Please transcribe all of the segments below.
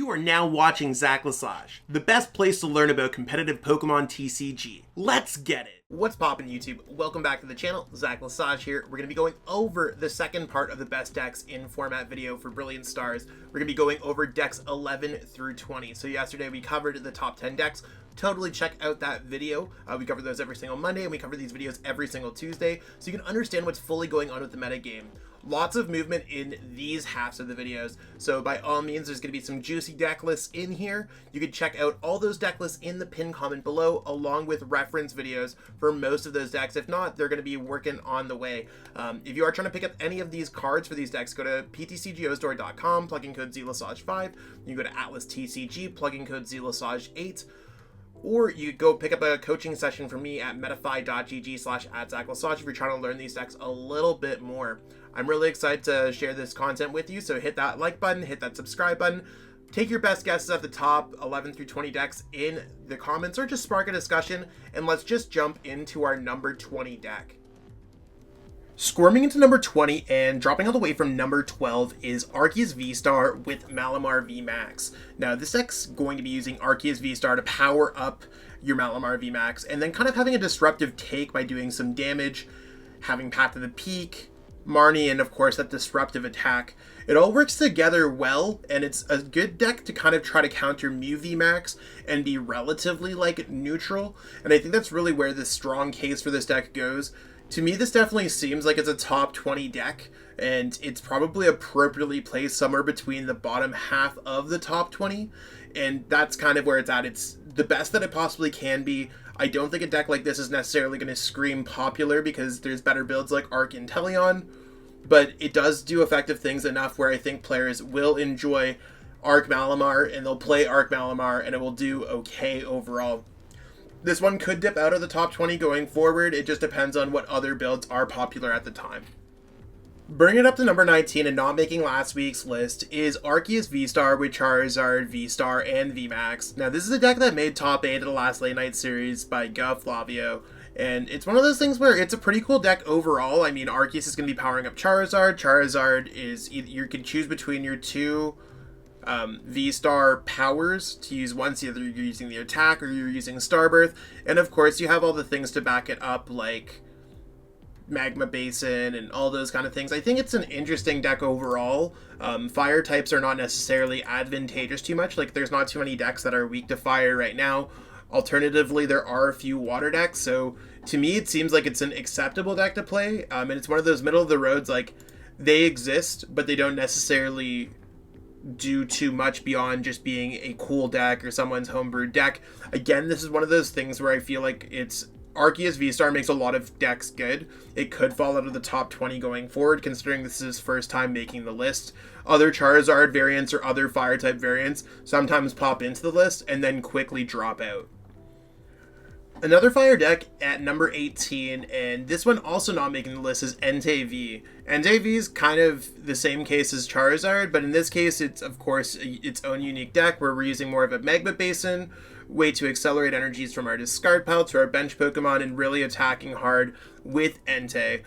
You are now watching Zach Lesage, the best place to learn about competitive Pokemon TCG. Let's get it! What's poppin' YouTube? Welcome back to the channel, Zach Lesage here. We're going to be going over the second part of the best decks in format video for Brilliant Stars. We're going to be going over decks 11 through 20. So yesterday we covered the top 10 decks. Totally check out that video. We cover those every single Monday, and we cover these videos every single Tuesday, so you can understand what's fully going on with the metagame. Lots of movement in these halves of the videos, so by all means there's going to be some juicy deck lists in here. You can check out all those deck lists in the pinned comment below, along with reference videos for most of those decks. If not, they're going to be working on the way. If you are trying to pick up any of these cards for these decks, go to ptcgostore.com, plug in code ZLesage5. You can go to Atlas TCG, plug in code ZLesage8. Or you go pick up a coaching session from me at metafy.gg/@ZachLesage if you're trying to learn these decks a little bit more. I'm really excited to share this content with you, so hit that like button, hit that subscribe button. Take your best guesses at the top 11 through 20 decks in the comments, or just spark a discussion, and let's just jump into our number 20 deck. Squirming into number 20 and dropping all the way from number 12 is Arceus V-STAR with Malamar VMAX. Now, this deck's going to be using Arceus V-STAR to power up your Malamar VMAX, and then kind of having a disruptive take by doing some damage, having Path to the Peak, Marnie, and of course that disruptive attack. It all works together well, and it's a good deck to kind of try to counter Mew VMAX and be relatively like neutral, and I think that's really where the strong case for this deck goes. To me, this definitely seems like it's a top 20 deck, and it's probably appropriately placed somewhere between the bottom half of the top 20, and that's kind of where it's at. It's the best that it possibly can be. I don't think a deck like this is necessarily going to scream popular because there's better builds like Arc Inteleon, but it does do effective things enough where I think players will enjoy Arc Malamar, and they'll play Arc Malamar, and it will do okay overall. This one could dip out of the top 20 going forward. It just depends on what other builds are popular at the time. Bringing it up to number 19 and not making last week's list is Arceus V-STAR with Charizard, V-STAR, and VMAX. Now, this is a deck that made top 8 of the last late night series by Flavio, and it's one of those things where it's a pretty cool deck overall. I mean, Arceus is going to be powering up Charizard. Charizard is either, you can choose between your two V-STAR powers to use once. Either you're using the attack or you're using Starbirth, and of course you have all the things to back it up like Magma Basin and all those kind of things. I think it's an interesting deck overall. Fire types are not necessarily advantageous too much. Like, there's not too many decks that are weak to fire right now. Alternatively, there are a few water decks, so to me it seems like it's an acceptable deck to play, and it's one of those middle of the roads, like, they exist but they don't necessarily do too much beyond just being a cool deck or someone's homebrewed deck. Again, this is one of those things where I feel like it's Arceus V-STAR makes a lot of decks good. It could fall out of the top 20 going forward, considering this is his first time making the list. Other Charizard variants or other fire type variants sometimes pop into the list and then quickly drop out. Another fire deck at number 18, and this one also not making the list, is Entei V. Entei V is kind of the same case as Charizard, but in this case it's of course its own unique deck where we're using more of a Magma Basin, way to accelerate energies from our discard pile to our bench Pokemon, and really attacking hard with Entei.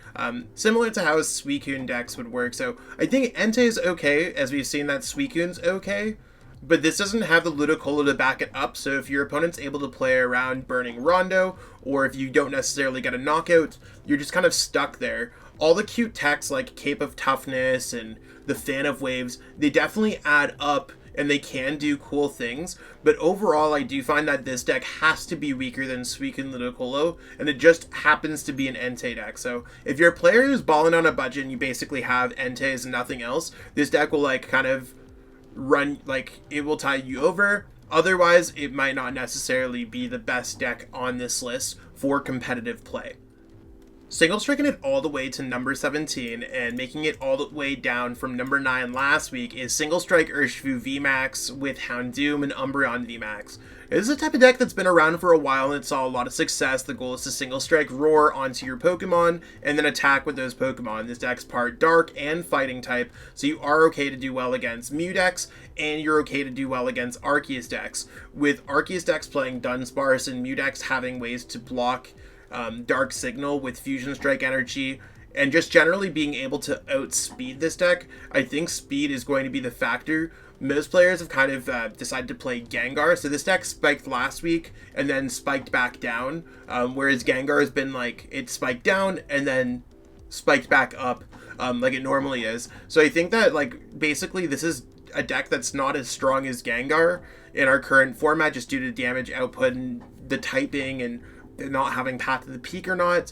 Similar to how Suicune decks would work. So I think Entei is okay, as we've seen that Suicune's okay, but this doesn't have the Ludicolo to back it up, so if your opponent's able to play around Burning Rondo, or if you don't necessarily get a knockout, you're just kind of stuck there. All the cute techs like Cape of Toughness and the Fan of Waves, they definitely add up, and they can do cool things, but overall I do find that this deck has to be weaker than Suicune Ludicolo, and it just happens to be an Entei deck. So if you're a player who's balling on a budget and you basically have Entei as nothing else, this deck will like kind of run, like, it will tide you over. Otherwise, it might not necessarily be the best deck on this list for competitive play. Single striking it all the way to number 17 and making it all the way down from number 9 last week is Single Strike Urshifu VMAX with Houndoom and Umbreon VMAX. This is a type of deck that's been around for a while and it saw a lot of success. The goal is to single strike Roar onto your Pokemon and then attack with those Pokemon. This deck's part Dark and Fighting type, so you are okay to do well against Mew decks, and you're okay to do well against Arceus decks. With Arceus decks playing Dunsparce and Mew decks having ways to block Dark Signal with Fusion Strike energy, and just generally being able to outspeed this deck, I think speed is going to be the factor most players have kind of decided to play Gengar. So this deck spiked last week and then spiked back down, whereas Gengar has been like, it spiked down and then spiked back up like it normally is. So I think that like basically this is a deck that's not as strong as Gengar in our current format, just due to damage output and the typing and not having Path to the Peak or not.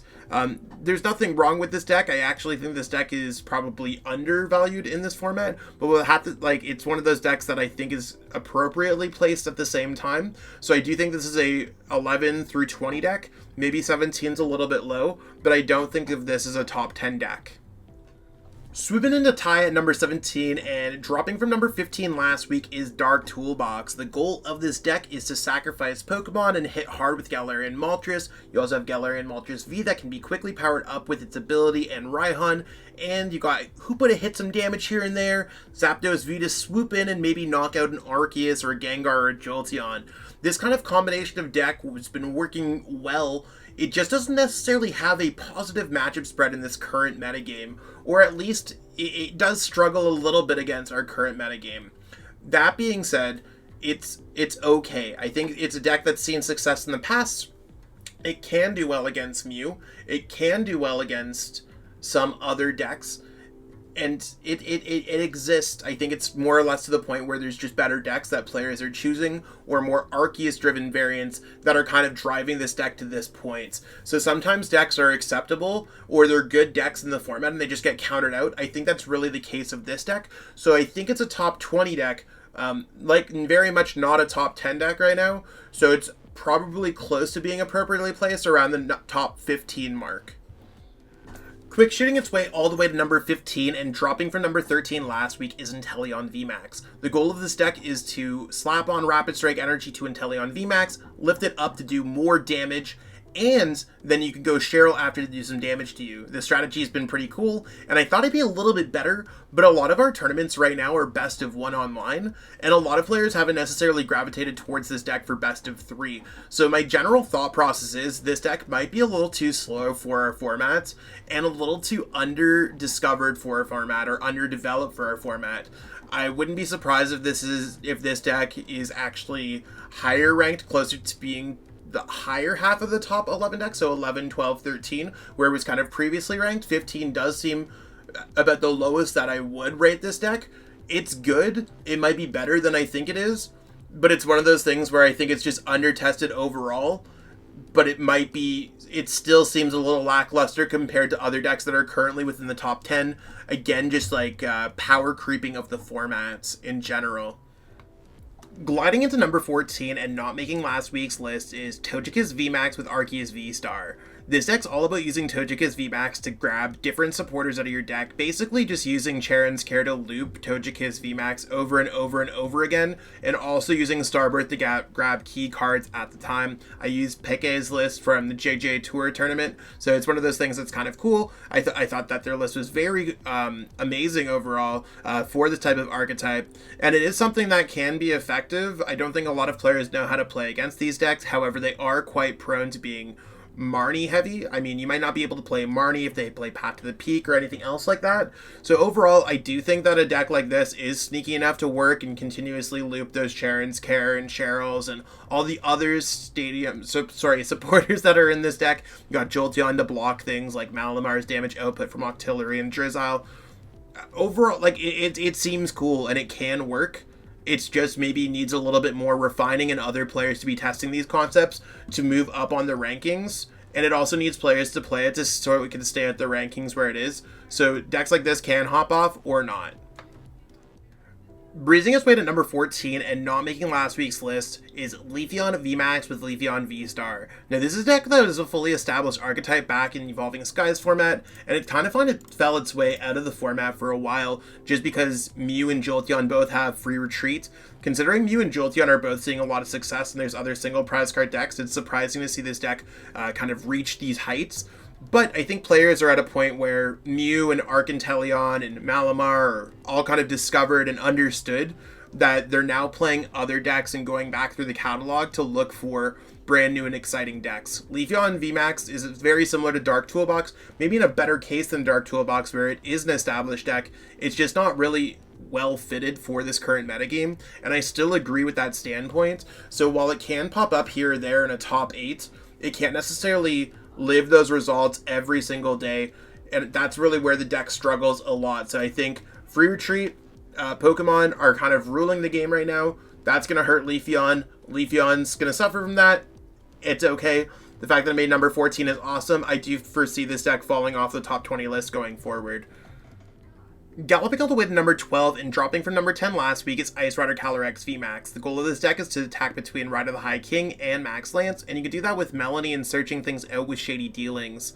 There's nothing wrong with this deck. I actually think this deck is probably undervalued in this format, but we'll have to, like, it's one of those decks that I think is appropriately placed at the same time. So I do think this is a 11 through 20 deck. Maybe 17's a little bit low, but I don't think of this as a top 10 deck. Swooping into tie at number 17 and dropping from number 15 last week is Dark Toolbox. The goal of this deck is to sacrifice Pokemon and hit hard with Galarian Moltres. You also have Galarian Moltres V that can be quickly powered up with its ability and Raihan. And you got Hoopa to hit some damage here and there, Zapdos V to swoop in and maybe knock out an Arceus or a Gengar or a Jolteon. This kind of combination of deck has been working well. It just doesn't necessarily have a positive matchup spread in this current metagame, or at least it does struggle a little bit against our current metagame. That being said, it's okay. I think it's a deck that's seen success in the past. It can do well against Mew. It can do well against some other decks. And it exists. I think it's more or less to the point where there's just better decks that players are choosing, or more Arceus-driven variants that are kind of driving this deck to this point. So sometimes decks are acceptable, or they're good decks in the format, and they just get countered out. I think that's really the case of this deck. So I think it's a top 20 deck, like very much not a top 10 deck right now. So it's probably close to being appropriately placed around the top 15 mark. Quick shooting its way all the way to number 15 and dropping from number 13 last week is Inteleon VMAX. The goal of this deck is to slap on Rapid Strike Energy to Inteleon VMAX, lift it up to do more damage, and then you can go Cheryl after to do some damage to you. The strategy has been pretty cool, and I thought it'd be a little bit better, but a lot of our tournaments right now are best of 1 online, and a lot of players haven't necessarily gravitated towards this deck for best of 3. So my general thought process is this deck might be a little too slow for our format, and a little too under-discovered for our format, or underdeveloped for our format. I wouldn't be surprised if this deck is actually higher ranked, closer to being the higher half of the top 11 decks, so 11, 12, 13, where it was kind of previously ranked. 15 does seem about the lowest that I would rate this deck. It's good. It might be better than I think it is, but it's one of those things where I think it's just under-tested overall, but it still seems a little lackluster compared to other decks that are currently within the top 10. Again, just like power creeping of the formats in general. Gliding into number 14 and not making last week's list is Togekiss VMAX with Arceus V-Star. This deck's all about using Togekiss VMAX to grab different supporters out of your deck, basically just using Charon's Care to loop Togekiss VMAX over and over and over again, and also using Starbirth to grab key cards at the time. I used Peke's list from the JJ Tour tournament, so it's one of those things that's kind of cool. I thought that their list was very amazing overall for this type of archetype, and it is something that can be effective. I don't think a lot of players know how to play against these decks, however they are quite prone to being Marnie heavy. I mean, you might not be able to play Marnie if they play Path to the Peak or anything else like that. So overall, I do think that a deck like this is sneaky enough to work and continuously loop those Charon's Care and Cheryls and all the other supporters that are in this deck. You got Jolteon to block things like Malamar's damage output from Octillery and Drizzile. Overall, like, it seems cool and it can work. It's just maybe needs a little bit more refining and other players to be testing these concepts to move up on the rankings. And it also needs players to play it so we can stay at the rankings where it is. So decks like this can hop off or not. Breezing its way to number 14 and not making last week's list is Leafeon VMAX with Leafeon V-Star. Now this is a deck that was a fully established archetype back in Evolving Skies format, and it kind of fell its way out of the format for a while just because Mew and Jolteon both have free retreat. Considering Mew and Jolteon are both seeing a lot of success and there's other single prize card decks, it's surprising to see this deck kind of reach these heights. But I think players are at a point where Mew and Inteleon and Malamar are all kind of discovered and understood that they're now playing other decks and going back through the catalog to look for brand new and exciting decks. Leafeon VMAX is very similar to Dark Toolbox, maybe in a better case than Dark Toolbox where it is an established deck. It's just not really well fitted for this current metagame, and I still agree with that standpoint. So while it can pop up here or there in a top 8, it can't necessarily live those results every single day, and that's really where the deck struggles a lot. So I think free retreat Pokemon are kind of ruling the game right now. That's going to hurt Leafeon. Leafeon's going to suffer from that. It's okay. The fact that it made number 14 is awesome. I do foresee this deck falling off the top 20 list going forward. Galloping all the way to number 12 and dropping from number 10 last week is Ice Rider Calyrex VMAX. The goal of this deck is to attack between Rider the High King and Max Lance, and you can do that with Melanie and searching things out with Shady Dealings.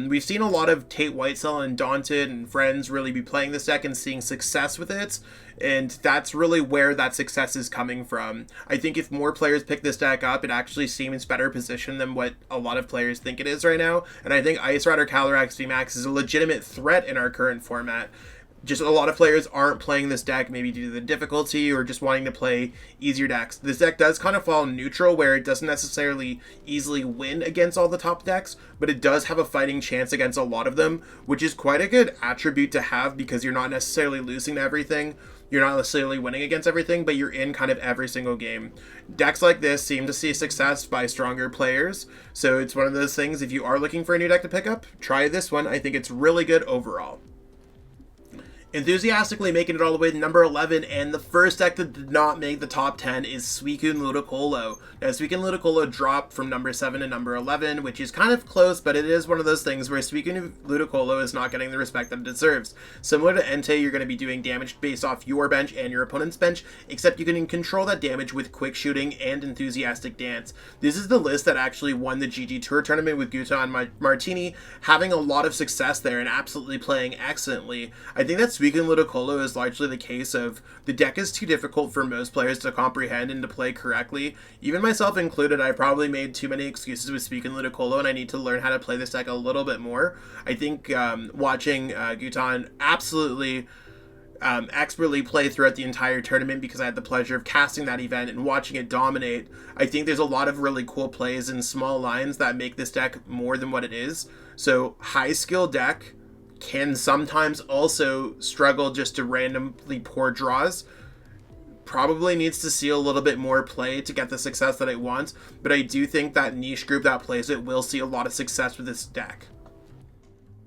We've seen a lot of Tate Whitesell and Daunted and friends really be playing this deck and seeing success with it, and that's really where that success is coming from. I think if more players pick this deck up, it actually seems better positioned than what a lot of players think it is right now, and I think Ice Rider Calyrex VMAX is a legitimate threat in our current format. Just a lot of players aren't playing this deck, maybe due to the difficulty or just wanting to play easier decks. This deck does kind of fall neutral, where it doesn't necessarily easily win against all the top decks, but it does have a fighting chance against a lot of them, which is quite a good attribute to have, because you're not necessarily losing to everything, you're not necessarily winning against everything, but you're in kind of every single game. Decks like this seem to see success by stronger players, so it's one of those things, if you are looking for a new deck to pick up, try this one. I think it's really good overall. Enthusiastically making it all the way to number 11, and the first deck that did not make the top 10 is Suicune Ludicolo. Now, Suicune Ludicolo dropped from number 7 to number 11, which is kind of close, but it is one of those things where Suicune Ludicolo is not getting the respect that it deserves. Similar to Entei, you're going to be doing damage based off your bench and your opponent's bench, except you can control that damage with Quick Shooting and Enthusiastic Dance. This is the list that actually won the GG Tour tournament with Guta and Martini, having a lot of success there and absolutely playing excellently. I think that Suicune Ludicolo is largely the case of the deck is too difficult for most players to comprehend and to play correctly. Even myself included, I probably made too many excuses with Suicune Ludicolo, and I need to learn how to play this deck a little bit more. I think watching Gutan absolutely expertly play throughout the entire tournament, because I had the pleasure of casting that event and watching it dominate, I think there's a lot of really cool plays in small lines that make this deck more than what it is. So high skill deck can sometimes also struggle just to randomly poor draws. Probably needs to see a little bit more play to get the success that it wants, but I do think that niche group that plays it will see a lot of success with this deck.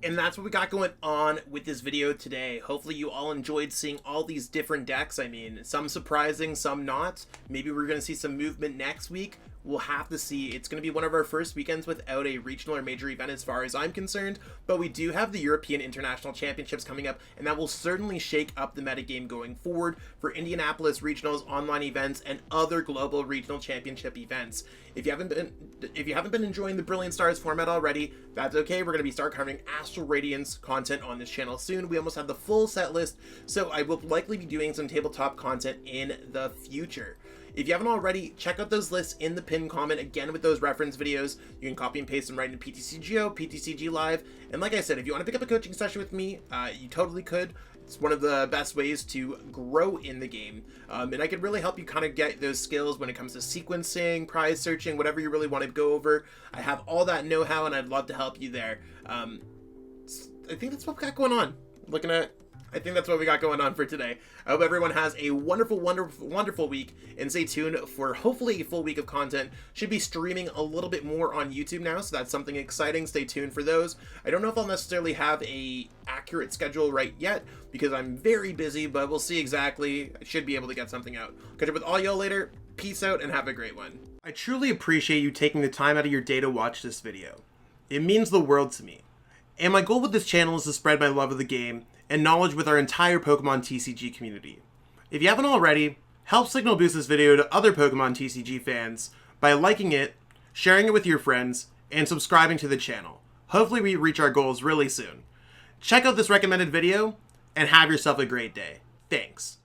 And that's what we got going on with this video today. Hopefully you all enjoyed seeing all these different decks. I mean, some surprising, some not. Maybe we're going to see some movement next week. We'll have to see. It's going to be one of our first weekends without a regional or major event as far as I'm concerned, but we do have the European International Championships coming up, and that will certainly shake up the metagame going forward for Indianapolis regionals, online events, and other global regional championship events. If you haven't been enjoying the Brilliant Stars format already, that's okay. We're going to start covering Astral Radiance content on this channel soon. We almost have the full set list, so I will likely be doing some tabletop content in the future. If you haven't already, check out those lists in the pinned comment, again with those reference videos. You can copy and paste them right into PTCGO, PTCG Live, and like I said, if you want to pick up a coaching session with me, you totally could. It's one of the best ways to grow in the game, and I could really help you kind of get those skills when it comes to sequencing, prize searching, whatever you really want to go over. I have all that know-how, and I'd love to help you there. I think that's what we got going on. I think that's what we got going on for today. I hope everyone has a wonderful, wonderful, wonderful week, and stay tuned for hopefully a full week of content. Should be streaming a little bit more on YouTube now, so that's something exciting. Stay tuned for those. I don't know if I'll necessarily have a accurate schedule right yet, because I'm very busy, but we'll see exactly. I should be able to get something out. Catch up with all y'all later. Peace out, and have a great one. I truly appreciate you taking the time out of your day to watch this video. It means the world to me. And my goal with this channel is to spread my love of the game and knowledge with our entire Pokemon TCG community. If you haven't already, help signal boost this video to other Pokemon TCG fans by liking it, sharing it with your friends, and subscribing to the channel. Hopefully we reach our goals really soon. Check out this recommended video, and have yourself a great day. Thanks.